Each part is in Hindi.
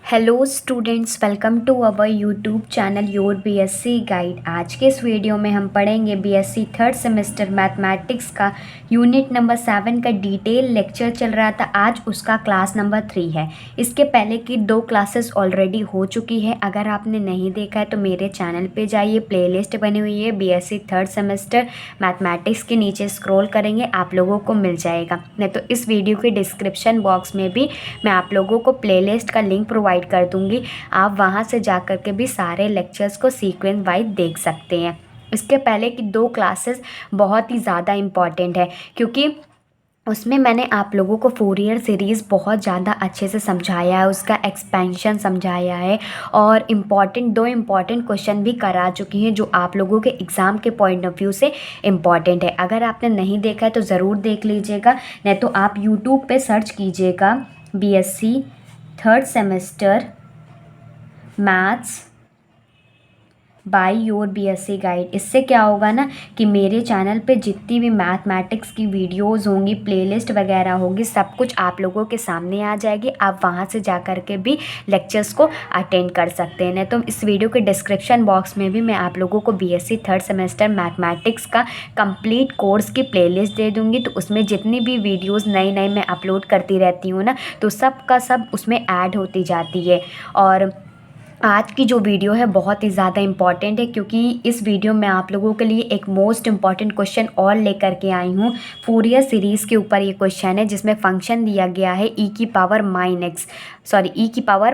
Hello students, welcome to our YouTube channel your BSc guide. आज के इस वीडियो में हम पढ़ेंगे बीएससी थर्ड सेमेस्टर मैथमेटिक्स का यूनिट नंबर 7 का डिटेल लेक्चर चल रहा था। आज उसका क्लास नंबर 3 है। इसके पहले की 2 क्लासेस ऑलरेडी हो चुकी है। अगर आपने नहीं देखा है तो मेरे चैनल पे जाइए, प्लेलिस्ट बनी हुई है बीएससी थर्ड सेमेस्टर मैथमेटिक्स के नीचे स्क्रॉल करेंगे, आप लोगों को मिल जाएगा। नहीं तो इस वीडियो के डिस्क्रिप्शन बॉक्स में भी मैं आप लोगों को प्लेलिस्ट का लिंक प्रोवाइड कर दूंगी। आप वहां से जा कर के भी सारे लेक्चर्स को सीक्वेंस वाइज देख सकते हैं। इसके पहले की 2 क्लासेस बहुत ही ज़्यादा इम्पॉर्टेंट है, क्योंकि उसमें मैंने आप लोगों को फोरियर सीरीज़ बहुत ज़्यादा अच्छे से समझाया है, उसका एक्सपेंशन समझाया है और दो इम्पॉर्टेंट क्वेश्चन भी करा चुकी हैं जो आप लोगों के एग्ज़ाम के पॉइंट ऑफ व्यू से इम्पॉर्टेंट है। अगर आपने नहीं देखा है तो ज़रूर देख लीजिएगा, नहीं तो आप यूट्यूब पे सर्च कीजिएगा BSc third semester maths by your BSc guide. इससे क्या होगा ना कि मेरे चैनल पे जितनी भी मैथमेटिक्स की वीडियोस होंगी, प्लेलिस्ट वगैरह होगी, सब कुछ आप लोगों के सामने आ जाएगी। आप वहां से जा कर के भी लेक्चर्स को अटेंड कर सकते हैं। तो इस वीडियो के डिस्क्रिप्शन बॉक्स में भी मैं आप लोगों को बीएससी थर्ड सेमेस्टर मैथमेटिक्स का कंप्लीट कोर्स की प्लेलिस्ट दे दूँगी। तो उसमें जितनी भी वीडियोज़ नई नई मैं अपलोड करती रहती हूँ ना, तो सब का सब उसमें ऐड होती जाती है। और आज की जो वीडियो है बहुत ही ज़्यादा इम्पॉर्टेंट है, क्योंकि इस वीडियो में आप लोगों के लिए एक मोस्ट इम्पॉर्टेंट क्वेश्चन और लेकर के आई हूँ। फोरियर सीरीज़ के ऊपर ये क्वेश्चन है, जिसमें फंक्शन दिया गया है ई की पावर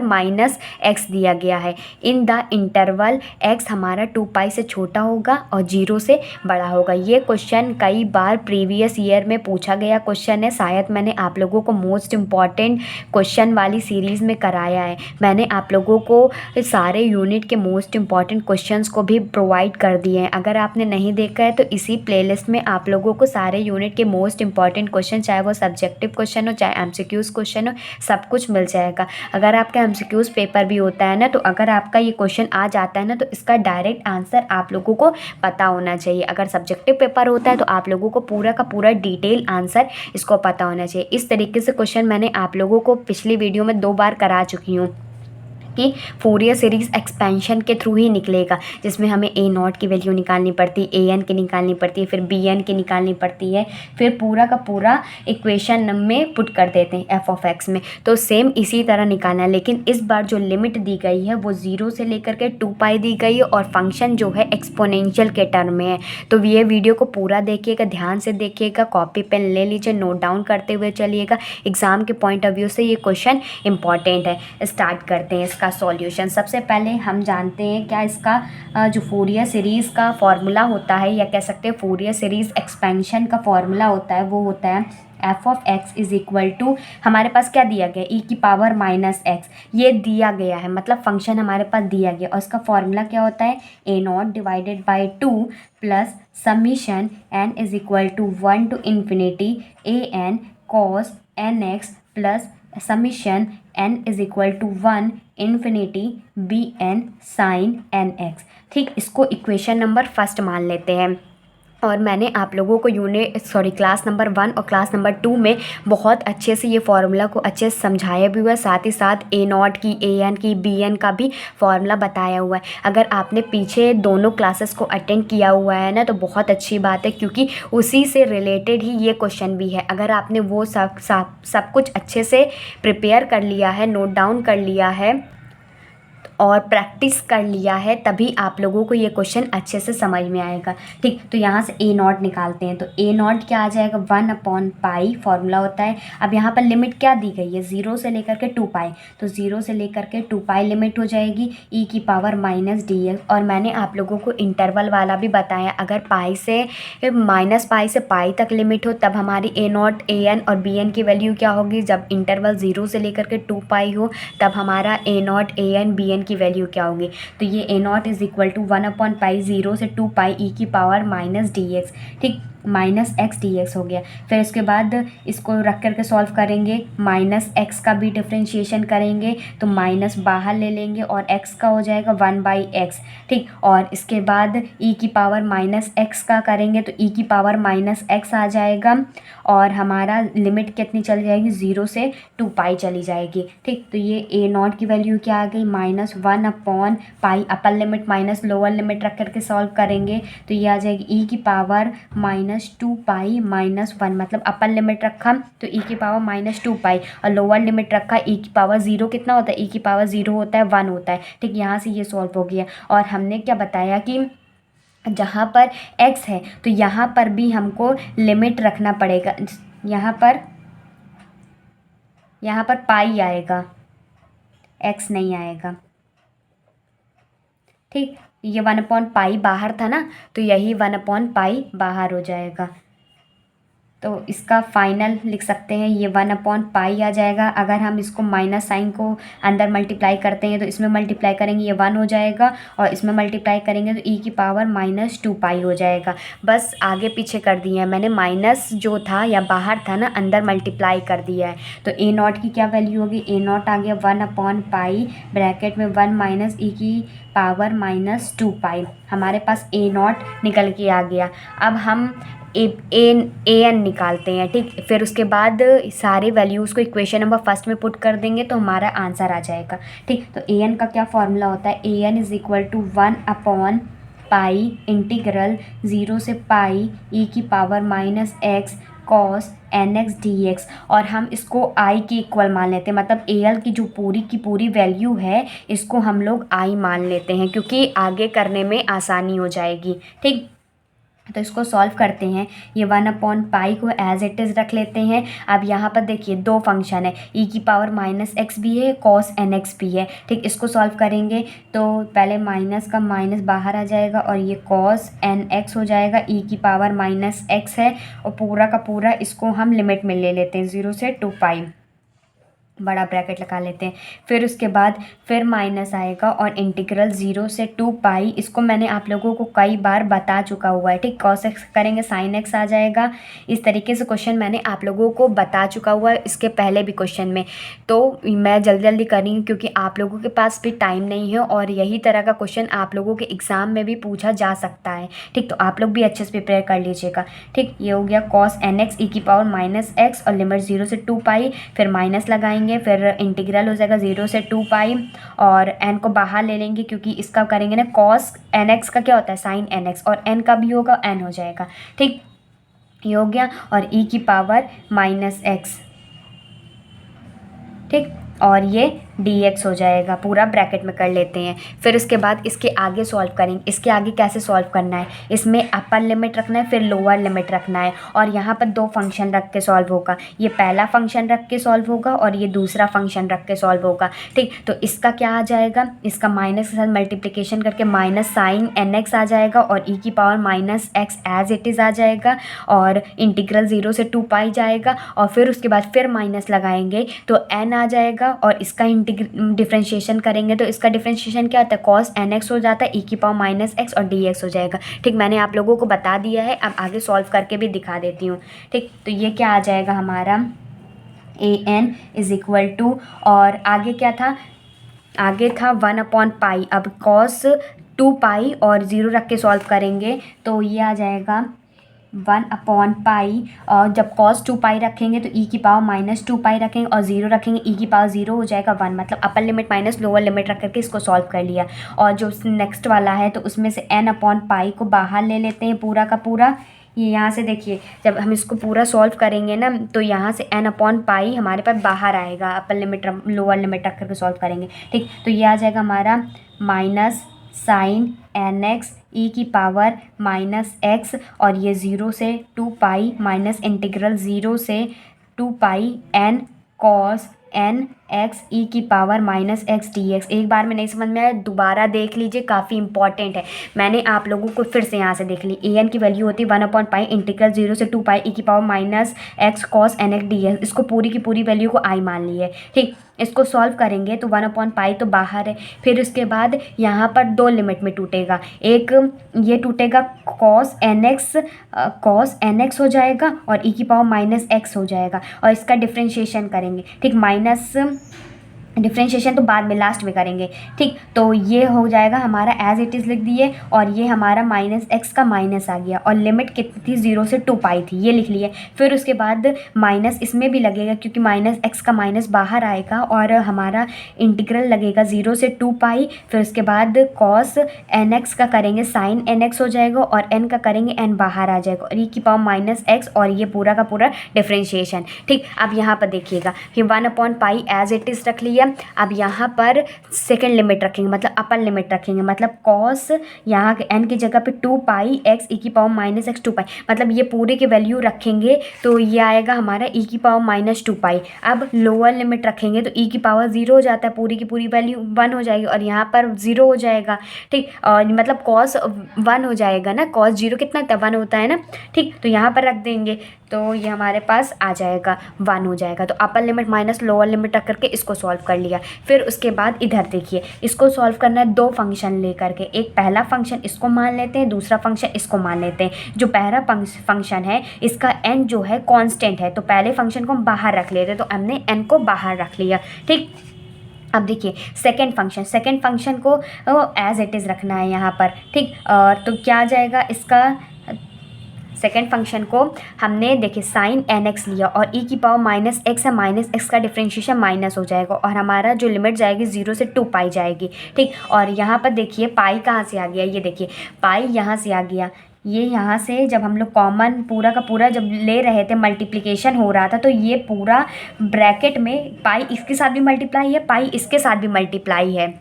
माइनस एक्स दिया गया है। इन द इंटरवल एक्स हमारा 2 पाई से छोटा होगा और 0 से बड़ा होगा। ये क्वेश्चन कई बार प्रीवियस ईयर में पूछा गया क्वेश्चन है। शायद मैंने आप लोगों को मोस्ट इम्पॉर्टेंट क्वेश्चन वाली सीरीज़ में कराया है। मैंने आप लोगों को सारे यूनिट के मोस्ट इम्पॉर्टेंट क्वेश्चंस को भी प्रोवाइड कर दिए हैं। अगर आपने नहीं देखा है तो इसी प्लेलिस्ट में आप लोगों को सारे यूनिट के मोस्ट इम्पॉर्टेंट क्वेश्चन, चाहे वो सब्जेक्टिव क्वेश्चन हो चाहे एमसीक्यूज़ क्वेश्चन हो, सब कुछ मिल जाएगा। अगर आपका एमसीक्यूज़ पेपर भी होता है ना, तो अगर आपका ये क्वेश्चन आ जाता है ना, तो इसका डायरेक्ट आंसर आप लोगों को पता होना चाहिए। अगर सब्जेक्टिव पेपर होता है तो आप लोगों को पूरा का पूरा डिटेल आंसर इसको पता होना चाहिए। इस तरीके से क्वेश्चन मैंने आप लोगों को पिछली वीडियो में 2 बार करा चुकी हूँ कि फोरियर सीरीज़ एक्सपेंशन के थ्रू ही निकलेगा, जिसमें हमें ए नॉट की वैल्यू निकालनी पड़ती है, ए एन की निकालनी पड़ती है, फिर बी एन की निकालनी पड़ती है, फिर पूरा का पूरा इक्वेशन में पुट कर देते हैं एफ ऑफ एक्स में। तो सेम इसी तरह निकालना है, लेकिन इस बार जो लिमिट दी गई है वो 0 से लेकर के 2 पाई दी गई है और फंक्शन जो है एक्सपोनेंशियल के टर्म में है। तो ये वीडियो को पूरा देखिएगा, ध्यान से देखिएगा, कॉपी पेन ले लीजिए, नोट डाउन करते हुए चलिएगा। एग्ज़ाम के पॉइंट ऑफ व्यू से ये क्वेश्चन इंपॉर्टेंट है। स्टार्ट करते हैं इसका सॉल्यूशन। सबसे पहले हम जानते हैं क्या इसका जो फोरियर सीरीज़ का फॉर्मूला होता है, या कह सकते हैं फोरियर सीरीज़ एक्सपेंशन का फॉर्मूला होता है, वो होता है F of X is equal to, हमारे पास क्या दिया गया, ई की पावर माइनस एक्स। ये दिया गया है, मतलब फंक्शन हमारे पास दिया गया, और उसका फॉर्मूला क्या होता है, A naught divided by 2 plus summation N is equal to 1 to infinity A N cos N X plus summation n is equal to 1 infinity B N sine N X. ठीक, इसको इक्वेशन नंबर फर्स्ट मान लेते हैं। और मैंने आप लोगों को क्लास नंबर 1 और क्लास नंबर 2 में बहुत अच्छे से ये फार्मूला को अच्छे से समझाया भी हुआ है, साथ ही साथ ए नॉट की, ए एन की, बी एन का भी फार्मूला बताया हुआ है। अगर आपने पीछे दोनों क्लासेस को अटेंड किया हुआ है ना, तो बहुत अच्छी बात है, क्योंकि उसी से रिलेटेड ही ये क्वेश्चन भी है। अगर आपने वो सब कुछ अच्छे से प्रिपेयर कर लिया है, नोट डाउन कर लिया है और प्रैक्टिस कर लिया है, तभी आप लोगों को ये क्वेश्चन अच्छे से समझ में आएगा। ठीक, तो यहाँ से ए नॉट निकालते हैं। तो ए नॉट क्या आ जाएगा, 1/पाई फॉर्मूला होता है। अब यहाँ पर लिमिट क्या दी गई है, 0 से लेकर के 2 पाई, तो 0 से लेकर के 2 पाई लिमिट हो जाएगी ई की पावर माइनस डी एक्स। और मैंने आप लोगों को इंटरवल वाला भी बताया, अगर -पाई से पाई तक लिमिट हो तब हमारी ए नॉट, ए एन और बी एन की वैल्यू क्या होगी, जब इंटरवल 0 से लेकर के 2 पाई हो तब हमारा A naught, A N, B N की वैल्यू क्या होगी। तो ये A naught is equal to 1/पाई 0 से 2 पाई ई की पावर माइनस डी एक्स। ठीक, माइनस एक्स डी एक्स हो गया। फिर उसके बाद इसको रख करके सॉल्व करेंगे, माइनस एक्स का भी डिफ्रेंशिएशन करेंगे तो माइनस बाहर ले लेंगे और एक्स का हो जाएगा 1/x, ठीक। और इसके बाद ई की पावर माइनस एक्स का करेंगे तो ई की पावर माइनस एक्स आ जाएगा और हमारा लिमिट कितनी चली जाएगी, 0 से 2π चली जाएगी, ठीक। तो ये ए नॉट की वैल्यू क्या आ गई, -1/π, upper limit minus lower limit रख करके सॉल्व करेंगे तो ये आ जाएगी ई की पावर -2π - 1, मतलब अपर लिमिट रखा तो ई की पावर -2π और लोअर लिमिट रखा ई की पावर 0 कितना होता है, ई की पावर 0 होता है 1 होता है, ठीक। यहाँ से ये सॉल्व हो गया। और हमने क्या बताया कि जहाँ पर x है तो यहाँ पर भी हमको लिमिट रखना पड़ेगा, यहाँ पर पाई आएगा, x नहीं आएगा, ठीक। ये 1/π बाहर था ना तो यही 1/π बाहर हो जाएगा। तो इसका फाइनल लिख सकते हैं ये 1/π आ जाएगा। अगर हम इसको माइनस साइन को अंदर मल्टीप्लाई करते हैं तो इसमें मल्टीप्लाई करेंगे ये 1 हो जाएगा और इसमें मल्टीप्लाई करेंगे तो ई की पावर -2π हो जाएगा। बस आगे पीछे कर दिया है मैंने, माइनस जो था या बाहर था ना अंदर मल्टीप्लाई कर दिया है। तो ए नॉट की क्या वैल्यू होगी, ए नॉट आ गया 1/π ब्रैकेट में 1 माइनस ई की पावर -2π। हमारे पास ए नॉट निकल के आ गया। अब हम ए एन निकालते हैं, ठीक। फिर उसके बाद सारे वैल्यूज़ को इक्वेशन नंबर फर्स्ट में पुट कर देंगे तो हमारा आंसर आ जाएगा, ठीक। तो ए एन का क्या फॉर्मूला होता है, ए एन = 1/π इंटीग्रल 0 से पाई ई की power -x cos nx dx। और हम इसको i के इक्वल मान लेते हैं, मतलब ए एल की जो पूरी की पूरी वैल्यू है इसको हम लोग i मान लेते हैं क्योंकि आगे करने में आसानी हो जाएगी, ठीक। तो इसको सॉल्व करते हैं, ये 1/π को एज इट इज़ रख लेते हैं। अब यहाँ पर देखिए दो फंक्शन है, ई की पावर -x भी है, cos nx भी है, ठीक। इसको सॉल्व करेंगे तो पहले माइनस का माइनस बाहर आ जाएगा और ये cos nx हो जाएगा, ई की पावर -x है और पूरा का पूरा इसको हम लिमिट में ले लेते हैं 0 से 2π, बड़ा ब्रैकेट लगा लेते हैं। फिर उसके बाद फिर माइनस आएगा और इंटीग्रल 0 से 2π, इसको मैंने आप लोगों को कई बार बता चुका हुआ है, ठीक। cos x करेंगे sin x आ जाएगा। इस तरीके से क्वेश्चन मैंने आप लोगों को बता चुका हुआ है इसके पहले भी क्वेश्चन में। तो मैं जल्दी जल्दी कर रही हूँ क्योंकि आप लोगों के पास भी टाइम नहीं है और यही तरह का क्वेश्चन आप लोगों के एग्ज़ाम में भी पूछा जा सकता है, ठीक। तो आप लोग भी अच्छे से प्रिपेयर कर लीजिएगा, ठीक। ये हो गया cos nx ई की पावर -x और लिमिट 0 से 2π, फिर माइनस लगाएंगे, फिर इंटीग्रल हो जाएगा 0 से 2π और n को बाहर ले लेंगे क्योंकि इसका करेंगे ना cos nx का क्या होता है sin nx और n का भी होगा n हो जाएगा, ठीक। ये हो गया और e की पावर -x, ठीक। और ये dx हो जाएगा, पूरा ब्रैकेट में कर लेते हैं। फिर उसके बाद इसके आगे सॉल्व करेंगे। इसके आगे कैसे सॉल्व करना है, इसमें अपर लिमिट रखना है फिर लोअर लिमिट रखना है और यहाँ पर दो फंक्शन रख के सॉल्व होगा, ये पहला फंक्शन रख के सॉल्व होगा और ये दूसरा फंक्शन रख के सॉल्व होगा, ठीक। तो इसका क्या आ जाएगा, इसका माइनस के साथ मल्टीप्लिकेशन करके माइनस साइन nx आ जाएगा और ई की power -x as it is आ जाएगा और इंटीग्रल 0 से 2π जाएगा और फिर उसके बाद फिर माइनस लगाएंगे तो n आ जाएगा और इसका डिफ्रेंशिएशन करेंगे तो इसका डिफ्रेंशिएशन क्या होता है, cos nx हो जाता है, ई की पावर -x और dx हो जाएगा, ठीक। मैंने आप लोगों को बता दिया है, अब आगे सॉल्व करके भी दिखा देती हूँ, ठीक। तो ये क्या आ जाएगा हमारा an = और आगे क्या था, आगे था 1/π। अब cos 2π और 0 रख के सॉल्व करेंगे तो ये आ जाएगा 1/π और जब cos 2π रखेंगे तो e की पावर -2π रखेंगे और 0 रखेंगे, e की पावर 0 हो जाएगा 1, मतलब अपर लिमिट माइनस लोअर लिमिट रख करके इसको सॉल्व कर लिया। और जो नेक्स्ट वाला है तो उसमें से n/π को बाहर ले लेते हैं पूरा का पूरा। ये यहाँ से देखिए जब हम इसको पूरा सॉल्व करेंगे ना तो यहाँ से n/π हमारे पास बाहर आएगा, अपर लिमिट लोअर लिमिट रख करके सॉल्व करेंगे, ठीक। तो ये आ जाएगा हमारा माइनस साइन nx ई की पावर -x और ये 0 से 2π माइनस इंटीग्रल 0 से 2π n cos n एक्स ई की power minus X D x. एक बार में नहीं समझ में आया, दोबारा देख लीजिए, काफ़ी इंपॉर्टेंट है। मैंने आप लोगों को फिर से यहाँ से देख ली। ए एन की वैल्यू होती है 1/पाई इंटीग्रल 0 से 2 पाई ई की power minus X cos N X D X. इसको पूरी की पूरी वैल्यू को आई मान ली है, ठीक। इसको सॉल्व करेंगे तो 1/पाई तो बाहर है, फिर उसके बाद यहाँ पर दो लिमिट में टूटेगा। एक ये टूटेगा कॉस एन एक्स हो जाएगा और ई की पावर माइनस एक्स हो जाएगा, और इसका डिफ्रेंशिएशन करेंगे, ठीक। माइनस डिफ्रेंशिएशन तो बाद में लास्ट में करेंगे, ठीक। तो ये हो जाएगा हमारा एज इट इज़ लिख दिए, और ये हमारा माइनस एक्स का माइनस आ गया, और लिमिट कितनी थी 0 से 2 पाई थी, ये लिख लिए। फिर उसके बाद माइनस इसमें भी लगेगा क्योंकि माइनस एक्स का माइनस बाहर आएगा, और हमारा इंटीग्रल लगेगा 0 से 2 पाई। फिर उसके बाद कॉस एन एक्स का करेंगे साइन एन एक्स हो जाएगा, और एन का करेंगे एन बाहर आ जाएगा, और ई की पावर माइनस एक्स, और ये पूरा का पूरा डिफ्रेंशिएशन, ठीक। अब यहाँ पर देखिएगा, ये 1/पाई एज इट इज़ रख लिया। अब यहाँ पर सेकेंड लिमिट रखेंगे, मतलब अपर लिमिट रखेंगे, मतलब कॉस यहाँ एन की जगह पे 2 पाई एक्स ई की पावर माइनस एक्स 2 पाई, मतलब ये पूरे की वैल्यू रखेंगे तो ये आएगा हमारा ई की पावर माइनस 2 पाई। अब लोअर लिमिट रखेंगे तो ई की पावर 0 हो जाता है, पूरी की पूरी वैल्यू 1 हो जाएगी, और यहाँ पर 0 हो जाएगा, ठीक। और मतलब कॉस 1 हो जाएगा ना, कॉस 0 कितना होता है 1 होता है ना, ठीक। तो यहाँ पर रख देंगे तो ये हमारे पास आ जाएगा 1 हो जाएगा। तो अपर लिमिट माइनस लोअर लिमिट रख करके इसको सॉल्व कर लिया। फिर उसके बाद इधर देखिए, इसको सॉल्व करना है दो फंक्शन लेकर के। एक पहला फंक्शन इसको मान लेते हैं, दूसरा फंक्शन इसको मान लेते हैं। जो पहला फंक्शन है इसका n जो है कांस्टेंट है, तो पहले फंक्शन को हम बाहर रख लेते हैं, तो हमने n को बाहर रख लिया, ठीक। अब देखिए सेकेंड फंक्शन को एज इट इज़ रखना है यहाँ पर, ठीक। तो क्या आ जाएगा इसका, सेकेंड फंक्शन को हमने देखिए साइन एन एक्स लिया, और ई की पावर माइनस एक्स है, माइनस एक्स का डिफ्रेंशिएशन माइनस हो जाएगा, और हमारा जो लिमिट जाएगी 0 से 2 पाई जाएगी, ठीक। और यहाँ पर देखिए पाई कहाँ से आ गया, ये देखिए पाई यहाँ से आ गया। ये यहाँ से जब हम लोग कॉमन पूरा का पूरा जब ले रहे थे, मल्टीप्लिकेशन हो रहा था, तो ये पूरा ब्रैकेट में पाई इसके साथ भी मल्टीप्लाई है, पाई इसके साथ भी मल्टीप्लाई है,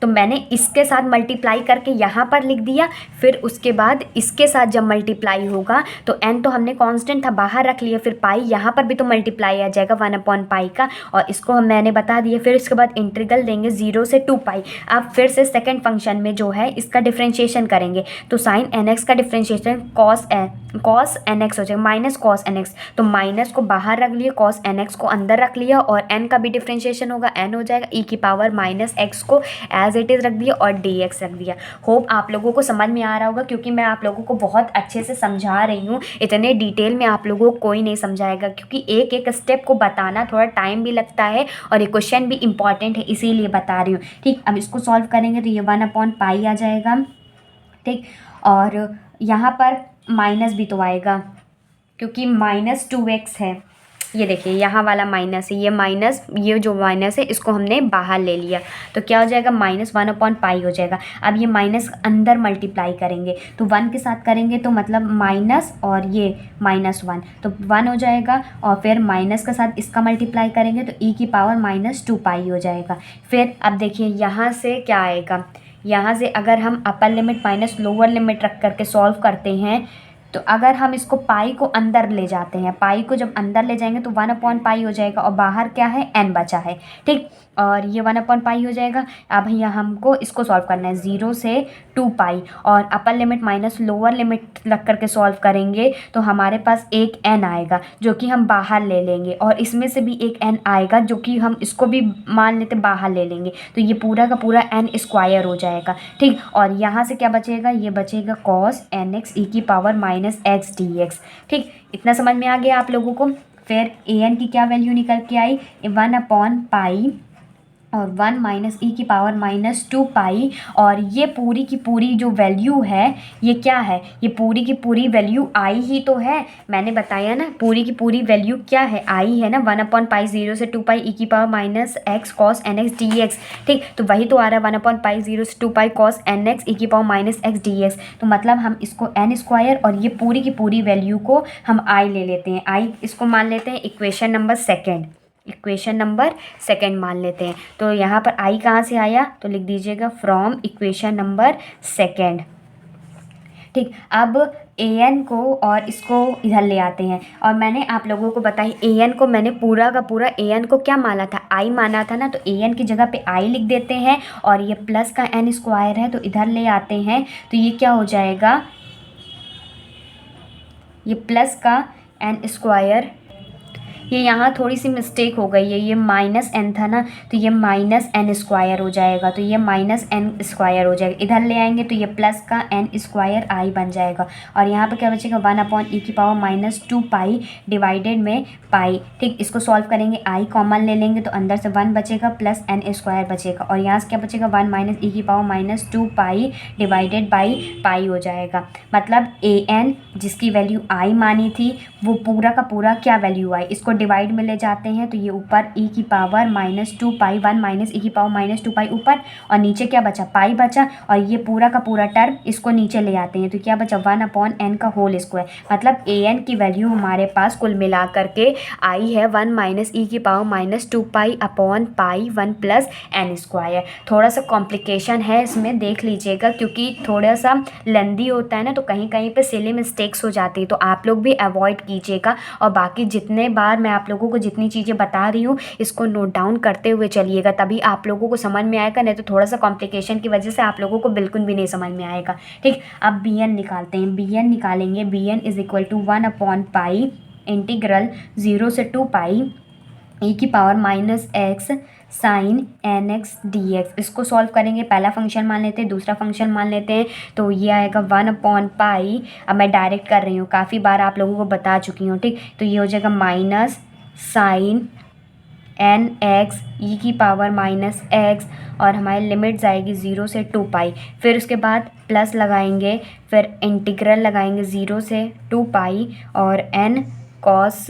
तो मैंने इसके साथ मल्टीप्लाई करके यहाँ पर लिख दिया। फिर उसके बाद इसके साथ जब मल्टीप्लाई होगा तो n तो हमने कांस्टेंट था बाहर रख लिया, फिर पाई यहाँ पर भी तो मल्टीप्लाई आ जाएगा 1/पाई का, और इसको मैंने बता दिया। फिर इसके बाद इंटीग्रल देंगे 0 से 2 पाई। अब फिर से सेकेंड फंक्शन में जो है इसका डिफ्रेंशिएशन करेंगे, तो साइन एन एक्स का डिफ्रेंशिएशन कॉस एन एक्स हो जाएगा माइनस कॉस एन एक्स, तो माइनस को बाहर रख लिया, कॉस एन एक्स को अंदर रख लिया, और n का भी डिफ्रेंशिएशन होगा, n हो जाएगा ई की पावर माइनस एक्स को एज इट इज़ रख दिया, और डी एक्स रख दिया। होप आप लोगों को समझ में आ रहा होगा, क्योंकि मैं आप लोगों को बहुत अच्छे से समझा रही हूँ। इतने डिटेल में आप लोगों को कोई नहीं समझाएगा, क्योंकि एक एक स्टेप को बताना थोड़ा टाइम भी लगता है, और ये क्वेश्चन भी इंपॉर्टेंट है, इसीलिए बता रही हूँ, ठीक। अब इसको सॉल्व करेंगे तो ये 1/पाई आ जाएगा, ठीक। और यहाँ पर माइनस भी तो आएगा क्योंकि माइनस 2x है, ये देखिए यहाँ वाला माइनस है, ये जो माइनस है इसको हमने बाहर ले लिया, तो क्या हो जाएगा माइनस 1/पाई हो जाएगा। अब ये माइनस अंदर मल्टीप्लाई करेंगे तो 1 के साथ करेंगे, तो मतलब माइनस और ये -1, तो 1 हो जाएगा, और फिर माइनस के साथ इसका मल्टीप्लाई करेंगे तो ई की पावर -2 पाई हो जाएगा। फिर अब देखिए यहाँ से क्या आएगा, यहाँ से अगर हम अपर लिमिट माइनस लोअर लिमिट रख करके सॉल्व करते हैं, तो अगर हम इसको पाई को अंदर ले जाते हैं, पाई को जब अंदर ले जाएंगे तो 1/पाई हो जाएगा, और बाहर क्या है n बचा है, ठीक। और ये 1/पाई हो जाएगा। अब यहाँ हमको इसको सॉल्व करना है 0 से 2 पाई, और अपर लिमिट माइनस लोअर लिमिट रख करके सॉल्व करेंगे तो हमारे पास एक n आएगा जो कि हम बाहर ले लेंगे, और इसमें से भी एक n आएगा जो कि हम इसको भी मान लेते बाहर ले लेंगे, तो ये पूरा का पूरा n स्क्वायर हो जाएगा, ठीक। और यहाँ से क्या बचेगा, ये बचेगा कॉस एन एक्स ई की power minus X D X, ठीक। इतना समझ में आ गया आप लोगों को। फिर ए एन की क्या वैल्यू निकल के आई, 1/पाई और 1 माइनस ई की पावर -2 पाई, और ये पूरी की पूरी जो वैल्यू है ये क्या है, ये पूरी की पूरी वैल्यू आई ही तो है, मैंने बताया ना पूरी की पूरी वैल्यू क्या है, आई है ना, 1/पाई 0 से 2 पाई ई की power minus X cos N X D X, ठीक। तो वही तो आ रहा है 1/पाई 0 से 2 पाई कॉस एन एक्स ई की power minus X D x, तो मतलब हम इसको n स्क्वायर और ये पूरी की पूरी वैल्यू को हम आई ले लेते हैं, आई इसको मान लेते हैं इक्वेशन नंबर सेकेंड मान लेते हैं। तो यहाँ पर आई कहाँ से आया, तो लिख दीजिएगा फ्रॉम इक्वेशन नंबर सेकेंड, ठीक, अब ए एन को और इसको इधर ले आते हैं। और मैंने आप लोगों को बताई ए एन को मैंने पूरा का पूरा ए एन को क्या माना था, आई माना था ना, तो ए एन की जगह पे आई लिख देते हैं। और ये प्लस का एन स्क्वायर है तो इधर ले आते हैं, तो ये क्या हो जाएगा, ये प्लस का एन स्क्वायर, ये यहाँ थोड़ी सी मिस्टेक हो गई है, ये माइनस एन था ना, तो ये माइनस एन स्क्वायर हो जाएगा, तो ये माइनस एन स्क्वायर हो जाएगा। इधर ले आएंगे तो ये प्लस का एन स्क्वायर आई बन जाएगा। और यहाँ पे क्या बचेगा, 1/e⁻² डिवाइडेड में पाई। ठीक, इसको सॉल्व करेंगे, आई कॉमन ले लेंगे तो अंदर से 1 बचेगा प्लस एन स्क्वायर बचेगा। और यहाँ से क्या बचेगा, 1 - e⁻² डिवाइडेड बाई पाई हो जाएगा। मतलब ए एन जिसकी वैल्यू आई मानी थी वो पूरा का पूरा क्या वैल्यू आई, इसको डिवाइड में ले जाते हैं तो ये ऊपर e⁻² 1 - e⁻² ऊपर, और नीचे क्या बचा, पाई बचा। और ये पूरा का पूरा टर्म इसको नीचे ले आते हैं तो क्या बचा, 1/n का होल स्क्वायर। मतलब ए एन की वैल्यू हमारे पास कुल मिला करके आई है 1 - e⁻² अपॉन पाई 1 + n²। थोड़ा सा कॉम्प्लिकेशन है इसमें, देख लीजिएगा, क्योंकि थोड़ा सा लेंदी होता है ना, तो कहीं कहीं पे सिली मिस्टेक्स हो जाती है, तो आप लोग भी अवॉइड कीजिएगा। और बाकी जितने बार मैं आप लोगों को जितनी चीज़ें बता रही हूँ इसको नोट डाउन करते हुए चलिएगा, तभी आप लोगों को समझ में आएगा, नहीं तो थोड़ा सा कॉम्प्लिकेशन की वजह से आप लोगों को बिल्कुल भी नहीं समझ में आएगा। ठीक, अब बी एन निकालते हैं, बी एन निकालेंगे, बी एन = 1/π इंटीग्रल 0 से 2π e⁻x sin nx dx। इसको सॉल्व करेंगे, पहला फंक्शन मान लेते हैं, दूसरा फंक्शन मान लेते हैं, तो ये आएगा 1/π। अब मैं डायरेक्ट कर रही हूँ, काफ़ी बार आप लोगों को बता चुकी हूँ। ठीक, तो ये हो जाएगा माइनस साइन nx e⁻x, और हमारी लिमिट्स आएगी 0 से 2π। फिर उसके बाद प्लस लगाएंगे, फिर इंटीग्रल लगाएंगे 0 से 2π, और n cos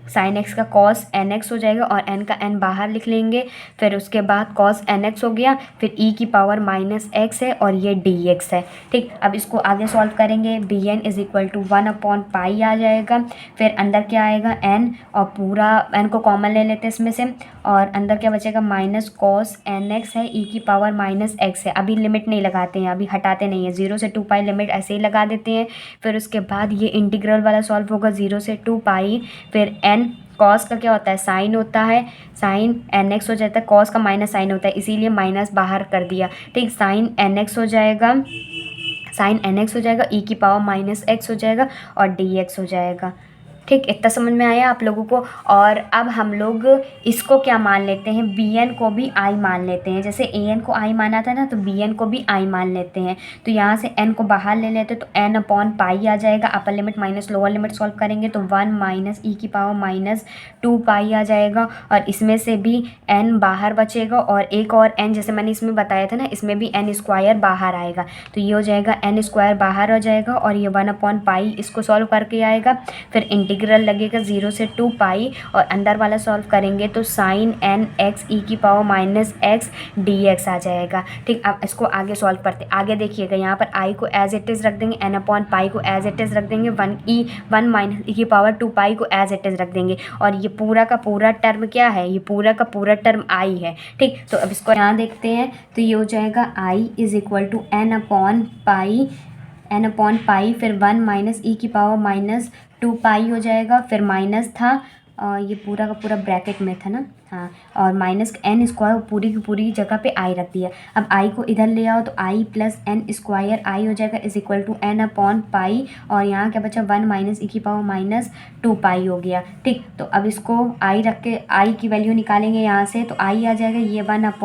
sin x का cos nx हो जाएगा, और n का n बाहर लिख लेंगे। फिर उसके बाद cos nx हो गया, फिर e⁻x है और ये dx है। ठीक, अब इसको आगे सॉल्व करेंगे, bn = 1/π आ जाएगा। फिर अंदर क्या आएगा, n, और पूरा n को कॉमन ले लेते हैं इसमें से, और अंदर क्या बचेगा, माइनस cos nx है, e⁻x है। अभी लिमिट नहीं लगाते हैं, अभी हटाते नहीं है, 0 से 2π लिमिट ऐसे ही लगा देते हैं। फिर उसके बाद ये इंटीग्रल वाला सॉल्व होगा 0 से 2π, फिर n कॉस का क्या होता है, साइन होता है, साइन nx हो जाता है, कॉस का माइनस साइन होता है, इसीलिए माइनस बाहर कर दिया। ठीक, साइन nx हो जाएगा, साइन nx हो जाएगा, e⁻x हो जाएगा और dx हो जाएगा। ठीक, इतना समझ में आया आप लोगों को। और अब हम लोग इसको क्या मान लेते हैं, बी एन को भी आई मान लेते हैं। जैसे ए एन को आई माना था ना, तो बी एन को भी आई मान लेते हैं। तो यहाँ से एन को बाहर ले लेते हैं, तो n/π आ जाएगा। अपर limit minus lower limit solve करेंगे तो 1 - e⁻²π आ जाएगा। और इसमें से भी n बाहर बचेगा, और एक और n जैसे मैंने इसमें बताया था ना, इसमें भी n² बाहर आएगा, तो ये हो जाएगा n² बाहर हो जाएगा, और ये 1/π इसको सॉल्व करके आएगा। फिर इंटीग्रल लगेगा 0 से 2π, और अंदर वाला सॉल्व करेंगे तो साइन nx e⁻x dx आ जाएगा। ठीक, अब इसको आगे सॉल्व करते, आगे देखिएगा, यहाँ पर i को एज इट इज़ रख देंगे, n/π को एज इट इज़ रख देंगे, 1 - e⁻² को एज इट इज़ रख देंगे, और ये पूरा का पूरा टर्म क्या है, ये पूरा का पूरा टर्म i है। ठीक, तो अब इसको यहाँ देखते हैं, तो ये हो जाएगा i = n/π, फिर 1 - e⁻² हो जाएगा, फिर माइनस था, ये पूरा का पूरा ब्रैकेट में था ना, हाँ, और माइनस n² पूरी की पूरी जगह पे i रख दिया। अब i को इधर ले आओ तो i + n² i हो जाएगा = n/π, और यहाँ क्या बचा, 1 - e⁻² हो गया। ठीक, तो अब इसको i रख के i की वैल्यू निकालेंगे यहाँ से, तो i आ जाएगा ये 1/π,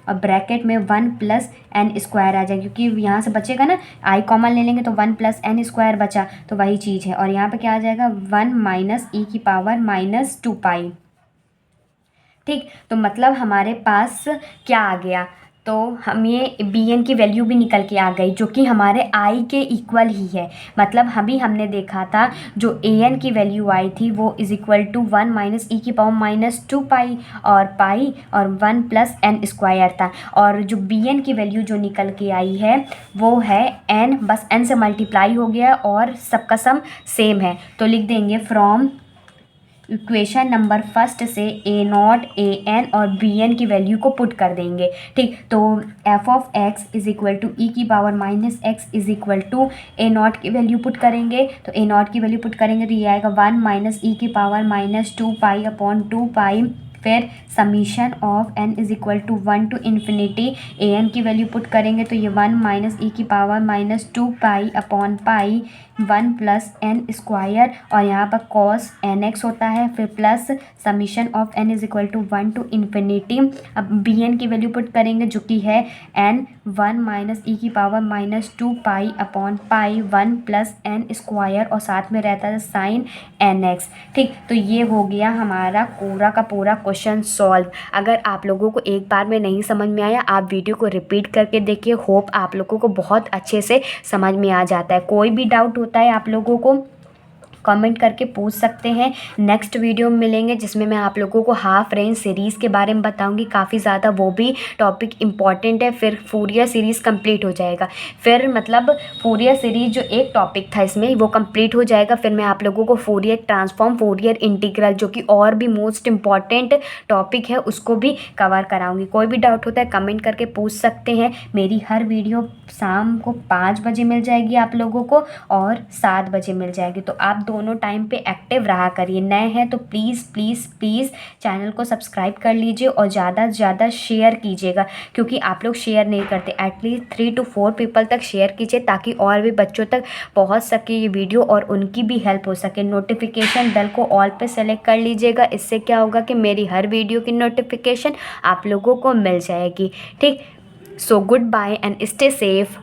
और ब्रैकेट में 1 + n² आ जाएगा, क्योंकि यहाँ से बचेगा ना, i कॉमन ले लेंगे तो 1 + n² बचा, तो वही चीज़ है। और यहाँ पे क्या आ जाएगा, 1 - e⁻²π। ठीक, तो मतलब हमारे पास क्या आ गया, तो हम ये बी एन की वैल्यू भी निकल के आ गई, जो कि हमारे आई के इक्वल ही है। मतलब हमने देखा था जो ए एन की वैल्यू आई थी वो = 1 - e⁻² और पाई और 1 + n² था। और जो बी एन की वैल्यू जो निकल के आई है वो है n, बस n से मल्टीप्लाई हो गया और सबका सम सेम है, तो लिख देंगे फ्रॉम इक्वेशन नंबर फर्स्ट से ए नॉट ए एन और बी एन की वैल्यू को पुट कर देंगे। ठीक, तो F of X is equal to E की power minus X is equal to A naught की वैल्यू पुट करेंगे। तो ए नॉट की वैल्यू पुट करेंगे तो ये आएगा 1 माइनस ई की power minus 2 pi upon 2 pi. फिर summation of N is equal to 1 to infinity A N की वैल्यू पुट करेंगे तो ये 1 माइनस ई की power minus 2 pi upon pi 1 plus N square और यहाँ पर कॉस एन एक्स होता है। फिर plus summation of N is equal to 1 to infinity. अब बी एन की वैल्यू पुट करेंगे जो कि है एन 1 माइनस ई की power minus 2 pi upon pi 1 plus N square और साथ में रहता है साइन एन एक्स। ठीक, तो ये हो गया हमारा पूरा का पूरा क्वेश्चन सॉल्व। अगर आप लोगों को एक बार में नहीं समझ में आया, आप वीडियो को रिपीट करके देखिए। होप आप लोगों को बहुत अच्छे से समझ में आ जाता है। कोई भी डाउट होता है आप लोगों को कमेंट करके पूछ सकते हैं। नेक्स्ट वीडियो में मिलेंगे जिसमें मैं आप लोगों को हाफ रेंज सीरीज़ के बारे में बताऊंगी। काफ़ी ज़्यादा वो भी टॉपिक इम्पॉर्टेंट है। फिर फूरियर सीरीज़ कंप्लीट हो जाएगा। फिर मतलब फूरियर सीरीज़ जो एक टॉपिक था इसमें वो कंप्लीट हो जाएगा। फिर मैं आप लोगों को फूरियर ट्रांसफॉर्म, फूरियर इंटीग्रल जो कि और भी मोस्ट इम्पॉर्टेंट टॉपिक है उसको भी कवर कराऊंगी। कोई भी डाउट होता है कमेंट करके पूछ सकते हैं। मेरी हर वीडियो शाम को 5 बजे मिल जाएगी आप लोगों को और 7 बजे मिल जाएगी। तो आप दोनों टाइम पे एक्टिव रहा करिए। नए हैं तो प्लीज़ प्लीज़ प्लीज़ चैनल को सब्सक्राइब कर लीजिए और ज़्यादा से ज़्यादा शेयर कीजिएगा क्योंकि आप लोग शेयर नहीं करते। एटलीस्ट 3 to 4 पीपल तक शेयर कीजिए ताकि और भी बच्चों तक पहुंच सके ये वीडियो और उनकी भी हेल्प हो सके। नोटिफिकेशन बेल को ऑल पे सेलेक्ट कर लीजिएगा। इससे क्या होगा कि मेरी हर वीडियो की नोटिफिकेशन आप लोगों को मिल जाएगी। ठीक, so goodbye and stay safe.